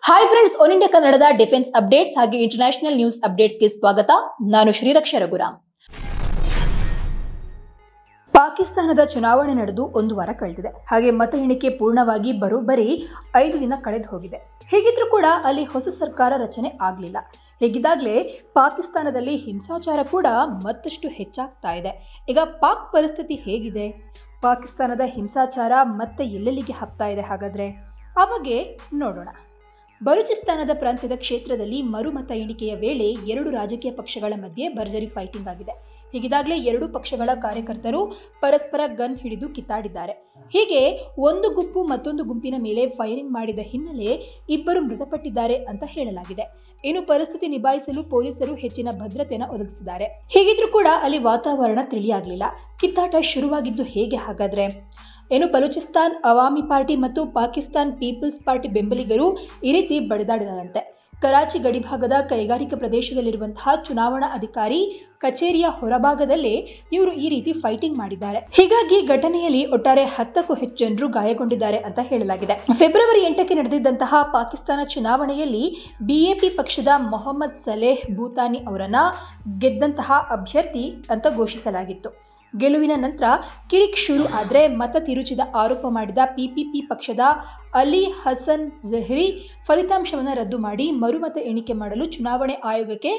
Hi friends, one India ಕನ್ನಡದ defence updates ಹಾಗೆ international news ಅಪ್ಡೇಟ್ಸ್ಗೆ ಸ್ವಾಗತ. ನಾನು ಶ್ರೀರಕ್ಷಾ ರಘುರಾಮ್. ಪಾಕಿಸ್ತಾನದ ಚುನಾವಣೆ ನಡೆದು 1 ವಾರ ಕಳೆದಿದೆ. ಹಾಗೆ ಮತ ಎಣಿಕೆ ಪೂರ್ಣವಾಗಿ ಬರೋಬ್ಬರಿ 5 ದಿನ ಕಳೆದು ಹೋಗಿದೆ. ಹೇಗಿದ್ರೂ ಕೂಡ ಅಲ್ಲಿ ಹೊಸ ಸರ್ಕಾರ ರಚನೆ ಆಗಲಿಲ್ಲ. ಹೇಗಿದ್ದಾಗಲೇ ಪಾಕಿಸ್ತಾನದಲ್ಲಿ ಹಿಂಸಾಚಾರ ಕೂಡ ಮತ್ತಷ್ಟು ಹೆಚ್ಚಾಗ್ತಾ ಇದೆ. ಈಗ ಪಾಕ್ ಪರಿಸ್ಥಿತಿ ಹೇಗಿದೆ? ಪಾಕಿಸ್ತಾನದ ಹಿಂಸಾಚಾರ ಮತ್ತೆ ಎಲ್ಲೆಲ್ಲಿಗೆ ಹಬ್ತಾ ಇದೆ? ಹಾಗಾದ್ರೆ ಆ ಬಗ್ಗೆ ನೋಡೋಣ. ಬಲೂಚಿಸ್ತಾನದ ಪ್ರಾಂತ್ಯದ ಕ್ಷೇತ್ರದಲ್ಲಿ ಮರುಮತ ಎಣಿಕೆಯ ವೇಳೆ 2 ರಾಜಕೀಯ ಪಕ್ಷಗಳ ಮಧ್ಯೆ ಭರ್ಜರಿ ಫೈಟಿಂಗ್ ಆಗಿದೆ. ಹೀಗಿದಾಗಲೇ 2 ಪಕ್ಷಗಳ ಕಾರ್ಯಕರ್ತರು ಪರಸ್ಪರ ಗನ್ ಹಿಡಿದು ಕಿತ್ತಾಡಿದ್ದಾರೆ. ಹೀಗೆ ಒಂದು ಗುಂಪು ಮತ್ತೊಂದು ಗುಂಪಿನ ಮೇಲೆ ಫೈರಿಂಗ್ ಮಾಡಿದ ಹಿನ್ನೆಲೆ 2 ಮೃತಪಟ್ಟಿದ್ದಾರೆ ಅಂತ ಹೇಳಲಾಗಿದೆ. ಇನ್ನು ಪರಿಸ್ಥಿತಿ ನಿಭಾಯಿಸಲು ಪೊಲೀಸರು ಹೆಚ್ಚಿನ ಭದ್ರತೆಯನ್ನು ಒದಗಿಸಿದ್ದಾರೆ. ಹೀಗಿದ್ರೂ ಕೂಡ ಅಲ್ಲಿ ವಾತಾವರಣ ತಿಳಿಯಾಗಲಿಲ್ಲ. ಕಿತ್ತಾಟ ಶುರುವಾಗಿದ್ದು ಹೇಗೆ ಹಾಗಾದ್ರೆ? ಬಲೂಚಿಸ್ತಾನ್ ಅವಾಮಿ ಪಾರ್ಟಿ ಮತ್ತು ಪಾಕಿಸ್ತಾನ್ ಪೀಪಲ್ಸ್ ಪಾರ್ಟಿ ಬೆಂಬಲಿಗರು ಈ ರೀತಿ ಬಡಿದಾಡಿದರಂತೆ. ಕರಾಚಿ ಗಡಿಭಾಗದ ಕೈಗಾರಿಕಾ ಪ್ರದೇಶದಲ್ಲಿರುವಂತಹ ಚುನಾವಣಾ ಅಧಿಕಾರಿ ಕಚೇರಿಯ ಹೊರಭಾಗದಲ್ಲೇ ಇವರು ಈ ರೀತಿ ಫೈಟಿಂಗ್ ಮಾಡಿದ್ದಾರೆ. ಹೀಗಾಗಿ ಘಟನೆಯಲ್ಲಿ ಒಟ್ಟಾರೆ 10ಕ್ಕೂ ಹೆಚ್ಚು ಜನರು ಗಾಯಗೊಂಡಿದ್ದಾರೆ ಅಂತ ಹೇಳಲಾಗಿದೆ. ಫೆಬ್ರವರಿ 8ಕ್ಕೆ ನಡೆದಿದ್ದಂತಹ ಪಾಕಿಸ್ತಾನ ಚುನಾವಣೆಯಲ್ಲಿ ಬಿಎಪಿ ಪಕ್ಷದ ಮೊಹಮ್ಮದ್ ಸಲೇಹ್ ಭೂತಾನಿ ಅವರನ್ನ ಗೆದ್ದಂತಹ ಅಭ್ಯರ್ಥಿ ಅಂತ ಘೋಷಿಸಲಾಗಿತ್ತು. ಗೆಲುವಿನ ನಂತರ ಕಿರಿಕ್ ಶುರು ಆದರೆ ಮತ ತಿರುಚಿದ ಆರೋಪ ಮಾಡಿದ ಪಿಪಿಪಿ ಪಕ್ಷದ ಅಲಿ ಹಸನ್ ಜಹ್ರಿ ಫಲಿತಾಂಶವನ್ನು ರದ್ದು ಮಾಡಿ ಮರುಮತ ಎಣಿಕೆ ಮಾಡಲು ಚುನಾವಣೆ ಆಯೋಗಕ್ಕೆ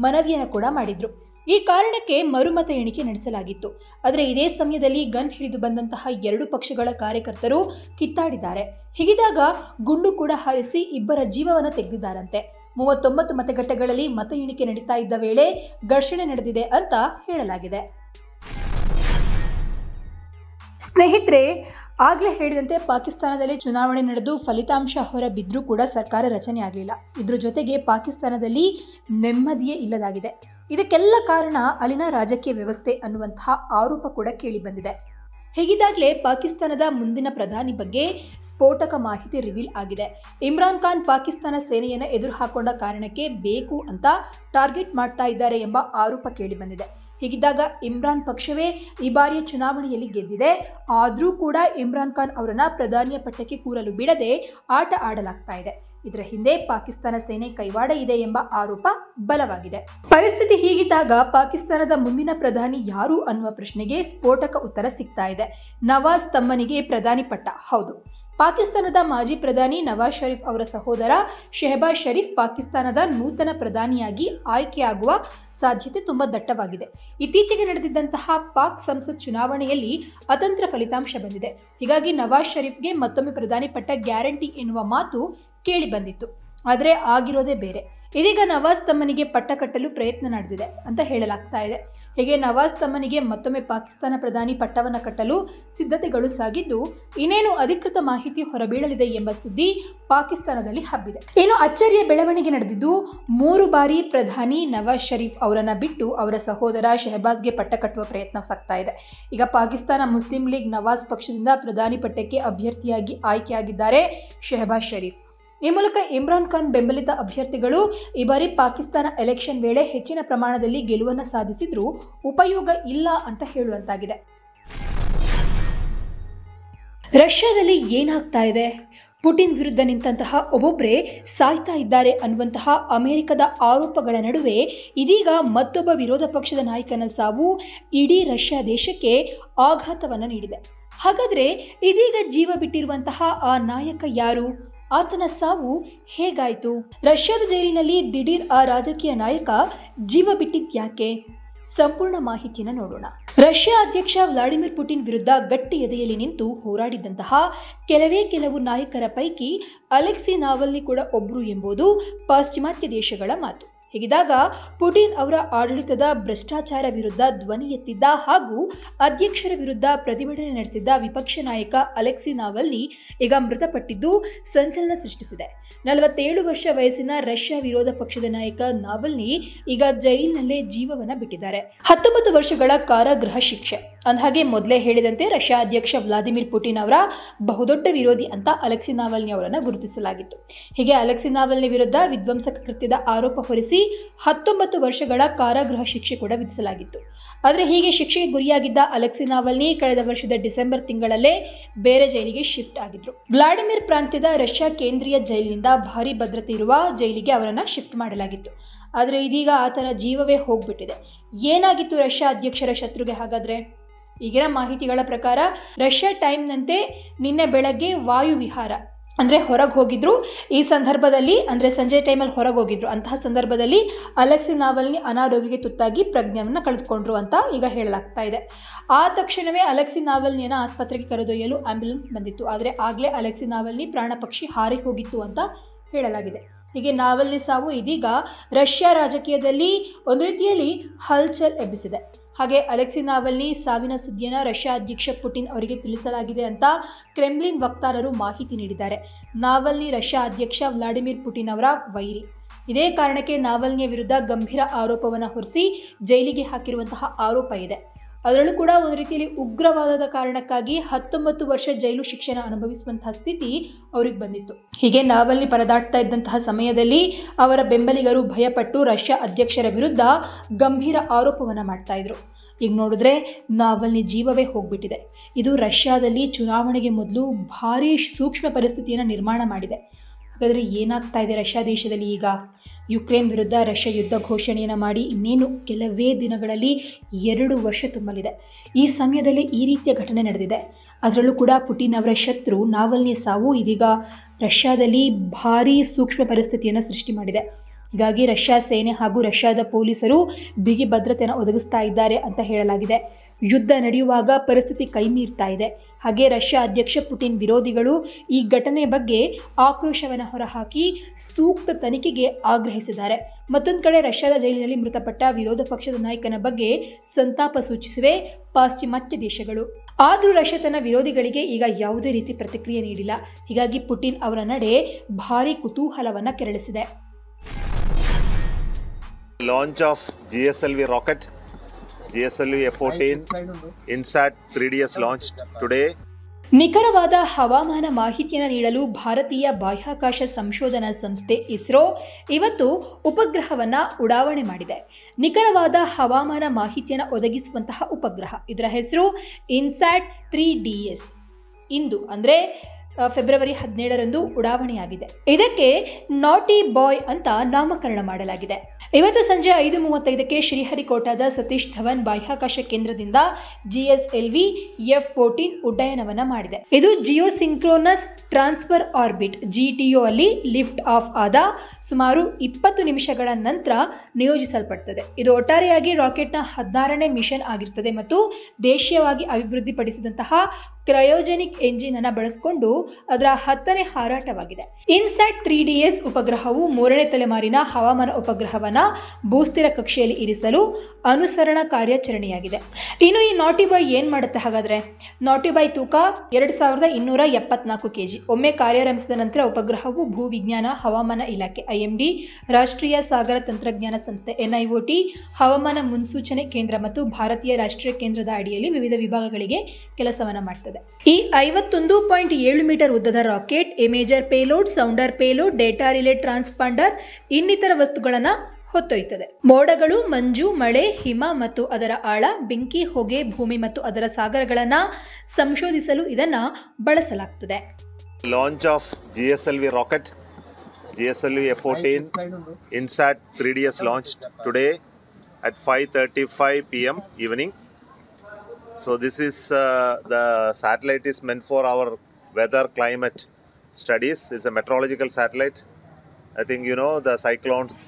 ಮನವಿಯನ್ನು ಕೂಡ ಮಾಡಿದ್ರು. ಈ ಕಾರಣಕ್ಕೆ ಮರುಮತ ಎಣಿಕೆ ನಡೆಸಲಾಗಿತ್ತು. ಆದರೆ ಇದೇ ಸಮಯದಲ್ಲಿ ಗನ್ ಹಿಡಿದು ಬಂದಂತಹ 2 ಪಕ್ಷಗಳ ಕಾರ್ಯಕರ್ತರು ಕಿತ್ತಾಡಿದ್ದಾರೆ. ಹೀಗಿದಾಗ ಗುಂಡು ಕೂಡ ಹಾರಿಸಿ 2 ಜೀವವನ್ನು ತೆಗೆದಿದ್ದಾರಂತೆ. 39 ಮತಗಟ್ಟೆಗಳಲ್ಲಿ ಮತ ಎಣಿಕೆ ನಡೀತಾ ಇದ್ದ ವೇಳೆ ಘರ್ಷಣೆ ನಡೆದಿದೆ ಅಂತ ಹೇಳಲಾಗಿದೆ. ಸ್ನೇಹಿತರೆ, ಆಗಲೇ ಹೇಳಿದಂತೆ ಪಾಕಿಸ್ತಾನದಲ್ಲಿ ಚುನಾವಣೆ ನಡೆದು ಫಲಿತಾಂಶ ಹೊರಬಿದ್ರೂ ಕೂಡ ಸರ್ಕಾರ ರಚನೆ ಆಗಲಿಲ್ಲ. ಇದ್ರ ಜೊತೆಗೆ ಪಾಕಿಸ್ತಾನದಲ್ಲಿ ನೆಮ್ಮದಿಯೇ ಇಲ್ಲದಾಗಿದೆ. ಇದಕ್ಕೆಲ್ಲ ಕಾರಣ ಅಲ್ಲಿನ ರಾಜಕೀಯ ವ್ಯವಸ್ಥೆ ಅನ್ನುವಂತಹ ಆರೋಪ ಕೂಡ ಕೇಳಿ ಬಂದಿದೆ. ಹೀಗಿದ್ದಾಗಲೇ ಪಾಕಿಸ್ತಾನದ ಮುಂದಿನ ಪ್ರಧಾನಿ ಬಗ್ಗೆ ಸ್ಫೋಟಕ ಮಾಹಿತಿ ರಿವೀಲ್ ಆಗಿದೆ. ಇಮ್ರಾನ್ ಖಾನ್ ಪಾಕಿಸ್ತಾನ ಸೇನೆಯನ್ನು ಎದುರು ಹಾಕೊಂಡ ಕಾರಣಕ್ಕೆ ಬೇಕು ಅಂತ ಟಾರ್ಗೆಟ್ ಮಾಡ್ತಾ ಇದ್ದಾರೆ ಎಂಬ ಆರೋಪ ಕೇಳಿ ಬಂದಿದೆ. ಹೀಗಿದ್ದಾಗ ಇಮ್ರಾನ್ ಪಕ್ಷವೇ ಈ ಬಾರಿಯ ಚುನಾವಣೆಯಲ್ಲಿ ಗೆದ್ದಿದೆ. ಆದರೂ ಕೂಡ ಇಮ್ರಾನ್ ಖಾನ್ ಅವರನ್ನ ಪ್ರಧಾನಿಯ ಪಟ್ಟಕ್ಕೆ ಕೂರಲು ಬಿಡದೆ ಆಟ ಆಡಲಾಗ್ತಾ ಇದೆ. ಇದರ ಹಿಂದೆ ಪಾಕಿಸ್ತಾನ ಸೇನೆ ಕೈವಾಡ ಇದೆ ಎಂಬ ಆರೋಪ ಬಲವಾಗಿದೆ. ಪರಿಸ್ಥಿತಿ ಹೀಗಿದ್ದಾಗ ಪಾಕಿಸ್ತಾನದ ಮುಂದಿನ ಪ್ರಧಾನಿ ಯಾರು ಅನ್ನುವ ಪ್ರಶ್ನೆಗೆ ಸ್ಫೋಟಕ ಉತ್ತರ ಸಿಗ್ತಾ ಇದೆ. ನವಾಜ್ ತಮ್ಮನಿಗೆ ಪ್ರಧಾನಿ ಪಟ್ಟ. ಹೌದು, ಪಾಕಿಸ್ತಾನದ ಮಾಜಿ ಪ್ರಧಾನಿ ನವಾಜ್ ಶರೀಫ್ ಅವರ ಸಹೋದರ ಶೆಹಬಾಜ್ ಶರೀಫ್ ಪಾಕಿಸ್ತಾನದ ನೂತನ ಪ್ರಧಾನಿಯಾಗಿ ಆಯ್ಕೆಯಾಗುವ ಸಾಧ್ಯತೆ ತುಂಬಾ ದಟ್ಟವಾಗಿದೆ. ಇತ್ತೀಚೆಗೆ ನಡೆದಿದ್ದಂತಹ ಪಾಕ್ ಸಂಸತ್ ಚುನಾವಣೆಯಲ್ಲಿ ಅತಂತ್ರ ಫಲಿತಾಂಶ ಬಂದಿದೆ. ಹೀಗಾಗಿ ನವಾಜ್ ಶರೀಫ್ಗೆ ಮತ್ತೊಮ್ಮೆ ಪ್ರಧಾನಿ ಪಟ್ಟ ಗ್ಯಾರಂಟಿ ಎನ್ನುವ ಮಾತು ಕೇಳಿ ಬಂದಿತ್ತು. ಆದರೆ ಆಗಿರೋದೇ ಬೇರೆ. ಇದೀಗ ನವಾಜ್ ತಮ್ಮನಿಗೆ ಪಟ್ಟ ಕಟ್ಟಲು ಪ್ರಯತ್ನ ನಡೆದಿದೆ ಅಂತ ಹೇಳಲಾಗ್ತಾ ಇದೆ. ಹೀಗೆ ನವಾಜ್ ತಮ್ಮನಿಗೆ ಮತ್ತೊಮ್ಮೆ ಪಾಕಿಸ್ತಾನ ಪ್ರಧಾನಿ ಪಟ್ಟವನ್ನು ಕಟ್ಟಲು ಸಿದ್ಧತೆಗಳು ಸಾಗಿದ್ದು, ಇನ್ನೇನು ಅಧಿಕೃತ ಮಾಹಿತಿ ಹೊರಬೀಳಲಿದೆ ಎಂಬ ಸುದ್ದಿ ಪಾಕಿಸ್ತಾನದಲ್ಲಿ ಹಬ್ಬಿದೆ. ಇನ್ನು ಅಚ್ಚರಿಯ ಬೆಳವಣಿಗೆ ನಡೆದಿದ್ದು, 3 ಬಾರಿ ಪ್ರಧಾನಿ ನವಾಜ್ ಶರೀಫ್ ಅವರನ್ನ ಬಿಟ್ಟು ಅವರ ಸಹೋದರ ಶೆಹಬಾಜ್ಗೆ ಪಟ್ಟ ಕಟ್ಟುವ ಪ್ರಯತ್ನ ಸಾಗ್ತಾ ಇದೆ. ಈಗ ಪಾಕಿಸ್ತಾನ ಮುಸ್ಲಿಂ ಲೀಗ್ ನವಾಜ್ ಪಕ್ಷದಿಂದ ಪ್ರಧಾನಿ ಪಟ್ಟಕ್ಕೆ ಅಭ್ಯರ್ಥಿಯಾಗಿ ಆಯ್ಕೆಯಾಗಿದ್ದಾರೆ ಶೆಹಬಾಜ್ ಶರೀಫ್. ಈ ಮೂಲಕ ಇಮ್ರಾನ್ ಖಾನ್ ಬೆಂಬಲಿತ ಅಭ್ಯರ್ಥಿಗಳು ಈ ಬಾರಿ ಪಾಕಿಸ್ತಾನ ಎಲೆಕ್ಷನ್ ವೇಳೆ ಹೆಚ್ಚಿನ ಪ್ರಮಾಣದಲ್ಲಿ ಗೆಲುವನ್ನು ಸಾಧಿಸಿದ್ರೂ ಉಪಯೋಗ ಇಲ್ಲ ಅಂತ ಹೇಳುವಂತಾಗಿದೆ. ರಷ್ಯಾದಲ್ಲಿ ಏನಾಗ್ತಾ ಇದೆ? ಪುಟಿನ್ ವಿರುದ್ಧ ನಿಂತಹ ಒಬ್ಬೊಬ್ಬರೇ ಸಾಯ್ತಾ ಇದ್ದಾರೆ ಅನ್ನುವಂತಹ ಅಮೆರಿಕದ ಆರೋಪಗಳ ನಡುವೆ ಇದೀಗ ಮತ್ತೊಬ್ಬ ವಿರೋಧ ಪಕ್ಷದ ನಾಯಕನ ಸಾವು ಇಡೀ ರಷ್ಯಾ ದೇಶಕ್ಕೆ ಆಘಾತವನ್ನು ನೀಡಿದೆ. ಹಾಗಾದರೆ ಇದೀಗ ಜೀವ ಬಿಟ್ಟಿರುವಂತಹ ಆ ನಾಯಕ ಯಾರು? ಆತನ ಸಾವು ಹೇಗಾಯಿತು? ರಷ್ಯಾದ ಜೈಲಿನಲ್ಲಿ ದಿಢೀರ್ ಆ ರಾಜಕೀಯ ನಾಯಕ ಜೀವ ಬಿಟ್ಟಿದ್ಯಾಕೆ? ಸಂಪೂರ್ಣ ಮಾಹಿತಿಯನ್ನು ನೋಡೋಣ. ರಷ್ಯಾ ಅಧ್ಯಕ್ಷ ವ್ಲಾಡಿಮಿರ್ ಪುಟಿನ್ ವಿರುದ್ಧ ಗಟ್ಟಿ ಎದೆಯಲ್ಲಿ ನಿಂತು ಹೋರಾಡಿದಂತಹ ಕೆಲವು ನಾಯಕರ ಪೈಕಿ ಅಲೆಕ್ಸಿ ನಾವಲ್ನಿ ಕೂಡ ಒಬ್ಬರು ಎಂಬುದು ಪಾಶ್ಚಿಮಾತ್ಯ ದೇಶಗಳ ಮಾತು. ಹೀಗಿದಾಗ ಪುಟಿನ್ ಅವರ ಆಡಳಿತದ ಭ್ರಷ್ಟಾಚಾರ ವಿರುದ್ಧ ಧ್ವನಿ ಎತ್ತಿದ್ದ ಹಾಗೂ ಅಧ್ಯಕ್ಷರ ವಿರುದ್ಧ ಪ್ರತಿಭಟನೆ ನಡೆಸಿದ್ದ ವಿಪಕ್ಷ ನಾಯಕ ಅಲೆಕ್ಸಿ ನಾವಲ್ನಿ ಈಗ ಮೃತಪಟ್ಟಿದ್ದು ಸಂಚಲನ ಸೃಷ್ಟಿಸಿದೆ. 47 ವರ್ಷ ವಯಸ್ಸಿನ ರಷ್ಯಾ ವಿರೋಧ ಪಕ್ಷದ ನಾಯಕ ನಾವಲ್ನಿ ಈಗ ಜೈಲಿನಲ್ಲೇ ಜೀವವನ್ನು ಬಿಟ್ಟಿದ್ದಾರೆ. 19 ವರ್ಷಗಳ ಕಾರಾಗೃಹ ಶಿಕ್ಷೆ. ಅಂದಹಾಗೆ ಮೊದಲೇ ಹೇಳಿದಂತೆ ರಷ್ಯಾ ಅಧ್ಯಕ್ಷ ವ್ಲಾದಿಮಿರ್ ಪುಟಿನ್ ಅವರ ಬಹುದೊಡ್ಡ ವಿರೋಧಿ ಅಂತ ಅಲೆಕ್ಸಿ ನಾವಲ್ನಿ ಅವರನ್ನು ಗುರುತಿಸಲಾಗಿತ್ತು. ಹೀಗೆ ಅಲೆಕ್ಸಿ ನಾವಲ್ನಿ ವಿರುದ್ಧ ವಿಧ್ವಂಸಕ ಕೃತ್ಯದ ಆರೋಪ ಹೊರಿಸಿ 19 ವರ್ಷಗಳ ಕಾರಾಗೃಹ ಶಿಕ್ಷೆ ಕೂಡ ವಿಧಿಸಲಾಗಿತ್ತು. ಆದರೆ ಹೀಗೆ ಶಿಕ್ಷೆಗೆ ಗುರಿಯಾಗಿದ್ದ ಅಲೆಕ್ಸಿ ನಾವಲ್ನಿ ಕಳೆದ ವರ್ಷದ ಡಿಸೆಂಬರ್ ತಿಂಗಳಲ್ಲೇ ಬೇರೆ ಜೈಲಿಗೆ ಶಿಫ್ಟ್ ಆಗಿದ್ರು. ವ್ಲಾಡಿಮಿರ್ ಪ್ರಾಂತ್ಯದ ರಷ್ಯಾ ಕೇಂದ್ರೀಯ ಜೈಲಿನಿಂದ ಭಾರಿ ಭದ್ರತೆ ಇರುವ ಜೈಲಿಗೆ ಅವರನ್ನು ಶಿಫ್ಟ್ ಮಾಡಲಾಗಿತ್ತು. ಆದರೆ ಇದೀಗ ಆತನ ಜೀವವೇ ಹೋಗ್ಬಿಟ್ಟಿದೆ. ಏನಾಗಿತ್ತು ರಷ್ಯಾ ಅಧ್ಯಕ್ಷರ ಶತ್ರುಗೆ ಹಾಗಾದ್ರೆ? ಈಗಿನ ಮಾಹಿತಿಗಳ ಪ್ರಕಾರ ರಷ್ಯಾ ಟೈಮ್ನಂತೆ ನಿನ್ನೆ ಬೆಳಗ್ಗೆ ವಾಯು ವಿಹಾರ ಅಂದರೆ ಹೊರಗೆ ಹೋಗಿದ್ರು. ಈ ಸಂದರ್ಭದಲ್ಲಿ ಅಂದರೆ ಸಂಜೆ ಟೈಮಲ್ಲಿ ಹೊರಗೆ ಹೋಗಿದ್ರು. ಅಂತಹ ಸಂದರ್ಭದಲ್ಲಿ ಅಲೆಕ್ಸಿ ನಾವಲ್ನಿ ಅನಾರೋಗ್ಯಕ್ಕೆ ತುತ್ತಾಗಿ ಪ್ರಜ್ಞೆಯನ್ನು ಕಳೆದುಕೊಂಡ್ರು ಅಂತ ಈಗ ಹೇಳಲಾಗ್ತಾ ಇದೆ. ಆ ತಕ್ಷಣವೇ ಅಲೆಕ್ಸಿ ನಾವಲ್ನಿಯನ್ನು ಆಸ್ಪತ್ರೆಗೆ ಕರೆದೊಯ್ಯಲು ಆಂಬ್ಯುಲೆನ್ಸ್ ಬಂದಿತ್ತು. ಆದರೆ ಆಗಲೇ ಅಲೆಕ್ಸಿ ನಾವಲ್ನಿ ಪ್ರಾಣ ಪಕ್ಷಿ ಹಾರಿ ಹೋಗಿತ್ತು ಅಂತ ಹೇಳಲಾಗಿದೆ. ಹೀಗೆ ನಾವಲ್ನಿ ಸಾವು ಇದೀಗ ರಷ್ಯಾ ರಾಜಕೀಯದಲ್ಲಿ ಒಂದು ರೀತಿಯಲ್ಲಿ ಹಲ್ಚಲ್ ಎಬ್ಬಿಸಿದೆ. ಹಾಗೆ ಅಲೆಕ್ಸಿ ನಾವಲ್ನಿ ಸಾವಿನ ಸುದ್ದಿಯನ್ನು ರಷ್ಯಾ ಅಧ್ಯಕ್ಷ ಪುಟಿನ್ ಅವರಿಗೆ ತಿಳಿಸಲಾಗಿದೆ ಅಂತ ಕ್ರೆಮ್ಲಿನ್ ವಕ್ತಾರರು ಮಾಹಿತಿ ನೀಡಿದ್ದಾರೆ. ನಾವಲ್ನಿ ರಷ್ಯಾ ಅಧ್ಯಕ್ಷ ವ್ಲಾಡಿಮಿರ್ ಪುಟಿನ್ ಅವರ ವೈರಿ. ಇದೇ ಕಾರಣಕ್ಕೆ ನಾವಲ್ನಿಯ ವಿರುದ್ಧ ಗಂಭೀರ ಆರೋಪವನ್ನು ಹೊರಿಸಿ ಜೈಲಿಗೆ ಹಾಕಿರುವಂತಹ ಆರೋಪ ಇದೆ. ಅದರಲ್ಲೂ ಕೂಡ ಒಂದು ರೀತಿಯಲ್ಲಿ ಉಗ್ರವಾದದ ಕಾರಣಕ್ಕಾಗಿ 19 ವರ್ಷ ಜೈಲು ಶಿಕ್ಷೆನ ಅನುಭವಿಸುವಂತಹ ಸ್ಥಿತಿ ಅವ್ರಿಗೆ ಬಂದಿತ್ತು. ಹೀಗೆ ನಾವಲ್ನಿ ಪರದಾಡ್ತಾ ಇದ್ದಂತಹ ಸಮಯದಲ್ಲಿ ಅವರ ಬೆಂಬಲಿಗರು ಭಯಪಟ್ಟು ರಷ್ಯಾ ಅಧ್ಯಕ್ಷರ ವಿರುದ್ಧ ಗಂಭೀರ ಆರೋಪವನ್ನು ಮಾಡ್ತಾ ಇದ್ರು. ಈಗ ನೋಡಿದ್ರೆ ನಾವಲ್ನಿ ಜೀವವೇ ಹೋಗ್ಬಿಟ್ಟಿದೆ. ಇದು ರಷ್ಯಾದಲ್ಲಿ ಚುನಾವಣೆಗೆ ಮೊದಲು ಭಾರೀ ಸೂಕ್ಷ್ಮ ಪರಿಸ್ಥಿತಿಯನ್ನು ನಿರ್ಮಾಣ ಮಾಡಿದೆ. ಹಾಗಾದರೆ ಏನಾಗ್ತಾ ಇದೆ ರಷ್ಯಾ ದೇಶದಲ್ಲಿ ಈಗ? ಯುಕ್ರೇನ್ ವಿರುದ್ಧ ರಷ್ಯಾ ಯುದ್ಧ ಘೋಷಣೆಯನ್ನು ಮಾಡಿ ಇನ್ನೇನು ಕೆಲವೇ ದಿನಗಳಲ್ಲಿ 2 ವರ್ಷ ತುಂಬಲಿದೆ. ಈ ಸಮಯದಲ್ಲಿ ಈ ರೀತಿಯ ಘಟನೆ ನಡೆದಿದೆ. ಅದರಲ್ಲೂ ಕೂಡ ಪುಟಿನ್ ಅವರ ಶತ್ರು ನಾವಲ್ನಿಯ ಸಾವು ಇದೀಗ ರಷ್ಯಾದಲ್ಲಿ ಭಾರೀ ಸೂಕ್ಷ್ಮ ಪರಿಸ್ಥಿತಿಯನ್ನು ಸೃಷ್ಟಿ ಮಾಡಿದೆ. ಹೀಗಾಗಿ ರಷ್ಯಾ ಸೇನೆ ಹಾಗೂ ರಷ್ಯಾದ ಪೊಲೀಸರು ಬಿಗಿ ಭದ್ರತೆಯನ್ನು ಒದಗಿಸ್ತಾ ಇದ್ದಾರೆ ಅಂತ ಹೇಳಲಾಗಿದೆ. ಯುದ್ಧ ನಡೆಯುವಾಗ ಪರಿಸ್ಥಿತಿ ಕೈಮೀರ್ತಾ ಇದೆ. ಹಾಗೆ ರಷ್ಯಾ ಅಧ್ಯಕ್ಷ ಪುಟಿನ್ ವಿರೋಧಿಗಳು ಈ ಘಟನೆಯ ಬಗ್ಗೆ ಆಕ್ರೋಶವನ್ನು ಹೊರಹಾಕಿ ಸೂಕ್ತ ತನಿಖೆಗೆ ಆಗ್ರಹಿಸಿದ್ದಾರೆ. ಮತ್ತೊಂದು ಕಡೆ ರಷ್ಯಾದ ಜೈಲಿನಲ್ಲಿ ಮೃತಪಟ್ಟ ವಿರೋಧ ಪಕ್ಷದ ನಾಯಕನ ಬಗ್ಗೆ ಸಂತಾಪ ಸೂಚಿಸಿವೆ ಪಾಶ್ಚಿಮಾತ್ಯ ದೇಶಗಳು. ಆದರೂ ರಷ್ಯಾ ತನ್ನ ವಿರೋಧಿಗಳಿಗೆ ಈಗ ಯಾವುದೇ ರೀತಿ ಪ್ರತಿಕ್ರಿಯೆ ನೀಡಿಲ್ಲ. ಹೀಗಾಗಿ ಪುಟಿನ್ ಅವರ ನಡೆ ಭಾರೀ ಕುತೂಹಲವನ್ನು ಕೆರಳಿಸಿದೆ. Launch of GSLV rocket, GSLV F-14 INSAT 3DS launched today. ನಿಖರವಾದ ಹವಾಮಾನ ಮಾಹಿತಿಯನ್ನು ನೀಡಲು ಭಾರತೀಯ ಬಾಹ್ಯಾಕಾಶ ಸಂಶೋಧನಾ ಸಂಸ್ಥೆ ಇಸ್ರೋ ಇವತ್ತು ಉಪಗ್ರಹವನ್ನು ಉಡಾವಣೆ ಮಾಡಿದೆ. ನಿಖರವಾದ ಹವಾಮಾನ ಮಾಹಿತಿಯನ್ನು ಒದಗಿಸುವಂತಹ ಉಪಗ್ರಹ, ಇದರ ಹೆಸರು ಇನ್ಸ್ಯಾಟ್ 3DS. ಇಂದು ಅಂದರೆ ಫೆಬ್ರವರಿ 17ರಂದು ಉಡಾವಣೆಯಾಗಿದೆ. ಇದಕ್ಕೆ ನಾಟಿ ಬಾಯ್ ಅಂತ ನಾಮಕರಣ ಮಾಡಲಾಗಿದೆ. ಇವತ್ತು ಸಂಜೆ 5:35ಕ್ಕೆ ಶ್ರೀಹರಿಕೋಟಾದ ಸತೀಶ್ ಧವನ್ ಬಾಹ್ಯಾಕಾಶ ಕೇಂದ್ರದಿಂದ GSLV F-14 ಉಡ್ಡಯನವನ್ನು ಮಾಡಿದೆ. ಇದು Jio synchronous transfer orbit GTO ಅಲ್ಲಿ ಲಿಫ್ಟ್ ಆಫ್ ಆದ ಸುಮಾರು 20 ನಿಮಿಷಗಳ ನಂತರ ನಿಯೋಜಿಸಲ್ಪಡ್ತದೆ. ಇದು ಒಟ್ಟಾರೆಯಾಗಿ ರಾಕೆಟ್ನ 16ನೇ ಮಿಷನ್ ಆಗಿರ್ತದೆ ಮತ್ತು ದೇಶೀಯವಾಗಿ ಅಭಿವೃದ್ಧಿಪಡಿಸಿದಂತಹ ಕ್ರಯೋಜೆನಿಕ್ ಎಂಜಿನ್ ಅನ್ನು ಬಳಸಿಕೊಂಡು ಅದರ 10ನೇ ಹಾರಾಟವಾಗಿದೆ. ಇನ್ಸ್ಯಾಟ್ 3DS ಉಪಗ್ರಹವು 3ನೇ ತಲೆಮಾರಿನ ಹವಾಮಾನ ಉಪಗ್ರಹವನ್ನು ಭೂಸ್ಥಿರ ಕಕ್ಷೆಯಲ್ಲಿ ಇರಿಸಲು ಅನುಸರಣಾ ಕಾರ್ಯಾಚರಣೆಯಾಗಿದೆ. ಇನ್ನು ಈ ನಾಟಿ ಬಾಯ್ ಏನ್ ಮಾಡುತ್ತೆ ಹಾಗಾದ್ರೆ? ನಾಟಿ ಬಾಯ್ ತೂಕ 2274 kg. ಒಮ್ಮೆ ಕಾರ್ಯಾರಂಭಿಸಿದ ನಂತರ ಉಪಗ್ರಹವು ಭೂವಿಜ್ಞಾನ ಹವಾಮಾನ ಇಲಾಖೆ IMD, ರಾಷ್ಟ್ರೀಯ ಸಾಗರ ತಂತ್ರಜ್ಞಾನ ಸಂಸ್ಥೆ NIOT, ಹವಾಮಾನ ಮುನ್ಸೂಚನೆ ಕೇಂದ್ರ ಮತ್ತು ಭಾರತೀಯ ರಾಷ್ಟ್ರೀಯ ಕೇಂದ್ರದ ಅಡಿಯಲ್ಲಿ ವಿವಿಧ ವಿಭಾಗಗಳಿಗೆ ಕೆಲಸವನ್ನು ಮಾಡ್ತದೆ. ಈ 51.7 ಮೀಟರ್ ಉದ್ದದ rocket a major payload, sounder payload, data relay transponder ಇನ್ನಿತರ ವಸ್ತುಗಳನ್ನು ಹೊತ್ತೊಯ್ಯುತ್ತದೆ. ಮೋಡಗಳು, ಮಂಜು, ಮಳೆ, ಹಿಮ ಮತ್ತು ಅದರ ಆಳ, ಬೆಂಕಿ, ಹೊಗೆ, ಭೂಮಿ ಮತ್ತು ಅದರ ಸಾಗರಗಳನ್ನು ಸಂಶೋಧಿಸಲು ಇದನ್ನು ಬಳಸಲಾಗುತ್ತದೆ. Launch of GSLV rocket, GSLV F-14 INSAT 3DS launched today at 5:35 p.m. evening. So this is the satellite is meant for our weather climate studies. It's a meteorological satellite. I think you know the cyclones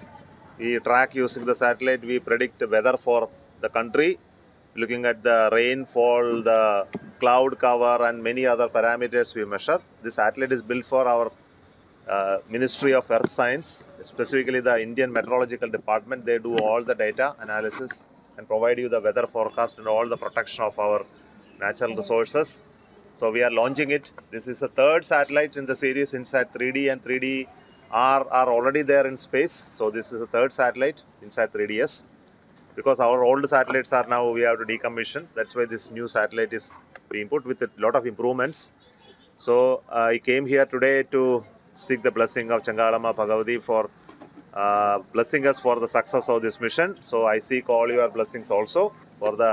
we track using the satellite. We predict weather for the country, looking at the rainfall, the cloud cover and many other parameters we measure. This satellite is built for our Ministry of Earth Science, specifically the Indian Meteorological Department. They do all the data analysis and provide you the weather forecast and all the protection of our natural resources. So we are launching it. This is the third satellite in the series. INSAT 3D and 3D are already there in space. So this is the third satellite, INSAT 3DS. because our old satellites are now we have to decommission. That's why this new satellite is being put with a lot of improvements. So I came here today to seek the blessing of Changalama Bhagavati for blessing us for the success of this mission. So I seek all your blessings also for the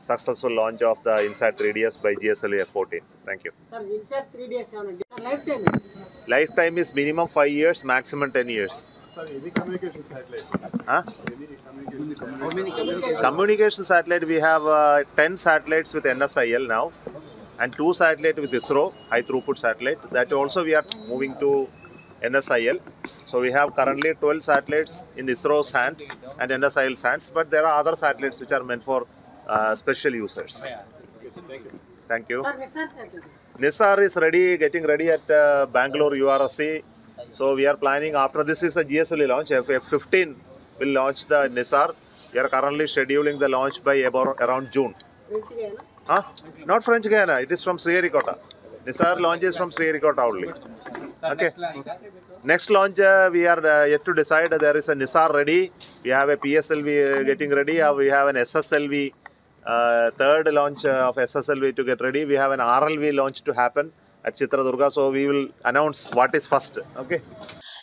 successful launch of the INSAT 3DS by GSLV F14. Thank you. Sir, INSAT 3DS lifetime. Lifetime is minimum 5 years, maximum 10 years. Sir, any communication satellite? Huh? Any communication? How many communication? Communication satellite, we have 10 satellites with NSIL now and 2 satellites with ISRO, high throughput satellite. That also we are moving to NSIL. So we have currently 12 satellites in ISRO's hand and NSIL's hands, but there are other satellites which are meant for special users. Thank you. Sir, NISAR satellite. NISAR is ready, getting ready at Bangalore URSC. So we are planning, after this is a GSLV launch, F15 will launch the NISAR. We are currently scheduling the launch by around June. French Guiana. Huh? Not French Guiana, it is from Sriharikota. NISAR launch is from Sriharikota only. Okay. Next launch we are yet to decide. There is a NISAR ready. We have a PSLV getting ready. We have an SSLV, third launch of SSLV to get ready. We have an RLV launch to happen at Chitradurga. So we will announce what is first. Okay.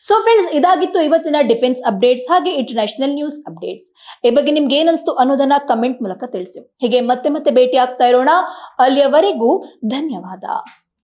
So friends, ಇದಾಗಿತ್ತು ಇವತ್ತಿನ defence updates ಹಾಗೆ international news updates. ಈ ಬಗ್ಗೆ ನಿಮ್ಗೆ ಏನನ್ಸ್ತು ಅನ್ನೋದನ್ನ comment ಮೂಲಕ ತಿಳಿಸಿ. ಹೀಗೆ ಮತ್ತೆ ಭೇಟಿ ಆಗ್ತಾ ಇರೋಣ. ಅಲ್ಲಿಯವರೆಗೂ ಧನ್ಯವಾದ.